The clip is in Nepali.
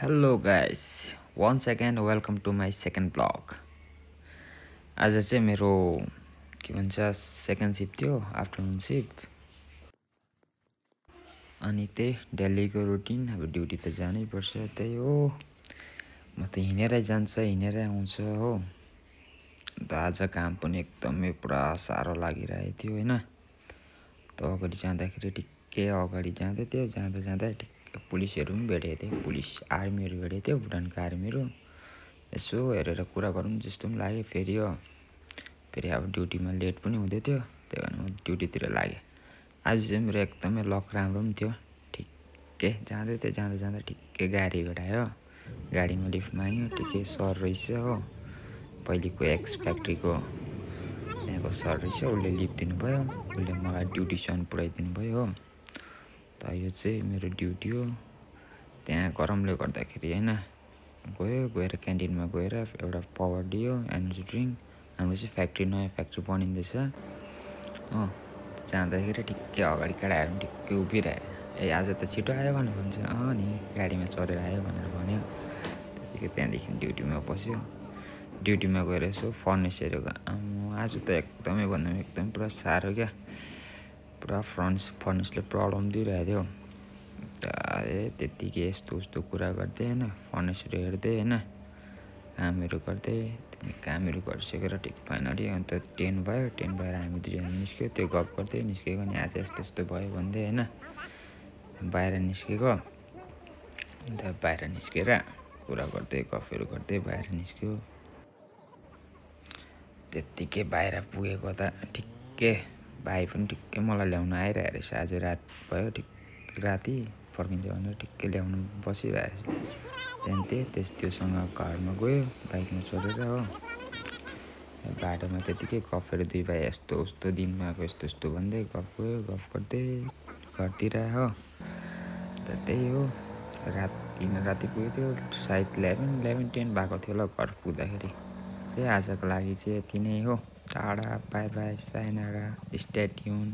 Hello guys once again welcome to my second blog. आज चाहिँ मेरो के भन्छ सेकेन्ड सिफ्ट थियो, आफ्टरनुन सिफ्ट। अनि त्यही डेलीको रुटिन, अब ड्युटी त जानै पर्छ, त्यही हो। म त हिँडेरै जान्छ हिँडेरै आउँछ हो। अन्त आज काम पनि एकदमै पुरा साह्रो लागिरहेको थियो होइन। त अगाडि जाँदाखेरि ठिक्कै अगाडि जाँदै थियो, जाँदा जाँदा ठिक्कै पुलिसहरू पनि भेटेको थियो, पुलिस आर्मीहरू भेटेको थियो, भुटानको आर्मीहरू। यसो हेरेर कुरा गरौँ जस्तो पनि लाग्यो। फेरि अब ड्युटीमा लेट पनि हुँदै थियो, त्यही भएर म ड्युटीतिर लागेँ। आज चाहिँ मेरो एकदमै लक राम्रो पनि थियो। ठिक्कै जाँदै थियो, जाँदा जाँदा ठिक्कै गाडी भेटायो। गाडीमा लिफ्ट माग्यो, ठिकै सर रहेछ हो, पहिलेको एक्स फ्याक्ट्रीको त्यहाँको सर रहेछ। उसले लिफ्ट दिनुभयो, उसले मलाई ड्युटीसम्म पुऱ्याइदिनु भयो हो। त यो चाहिँ मेरो ड्युटी हो। त्यहाँ गरमले गर्दाखेरि होइन गएर क्यान्टिनमा गएर एउटा पावर दियो, एनर्जी ड्रिङ्क। हाम्रो चाहिँ फ्याक्ट्री, नयाँ फ्याक्ट्री बनिँदैछ हो। जाँदाखेरि ठिक्कै अगाडि केटाहरू पनि ठिक्कै उभिरह्यो। ए आज त छिटो आयो भनेर भन्छ। नि गाडीमा चढेर आयो भनेर भन्यो। त्यहाँदेखि ड्युटीमा बस्यो। ड्युटीमा गएर यसो फर्नेसहरू आज त एकदमै भन्दा एकदम पुरा साह्रो क्या। पुरा फर्नेसले प्रब्लम दिइरहेको थियो। त्यत्तिकै यस्तो उस्तो कुरा गर्दै होइन, फर्नेसहरू हेर्दै होइन, कामहरू गर्दै। कामहरू गरिसकेर ठिक फाइनली अन्त 10 भयो। 10 भएर हामी दुईजना निस्क्यो। त्यो गफ गर्दै निस्केको नि आज यस्तो यस्तो भयो भन्दै होइन। बाहिर निस्केको, अन्त बाहिर निस्केर कुरा गर्दै गफहरू गर्दै बाहिर निस्क्यो। त्यत्तिकै बाहिर पुगेको त ठिक्कै भाइ पनि ठिक्कै मलाई ल्याउन आइरहेको रहेछ। आज रात भयो, ठिक राति फर्किन्छ भनेर ठिक्कै ल्याउनु बसिरहेको रहेछ। त्यहाँदेखि त्योसँग घरमा गयो बाइकमा चढेर हो। बाटोमा त्यत्तिकै गफहरू दुई भाइ यस्तो उस्तो दिनमा अब यस्तो यस्तो भन्दै गफ गयो, गफ गर्दै घरतिर हो। त त्यही हो, राति पुगेको थियो सायद 11-10 भएको थियो होला घर पुग्दाखेरि। त्यही आजको लागि चाहिँ यति नै हो। टाढा, by by, sayonara, stay tune.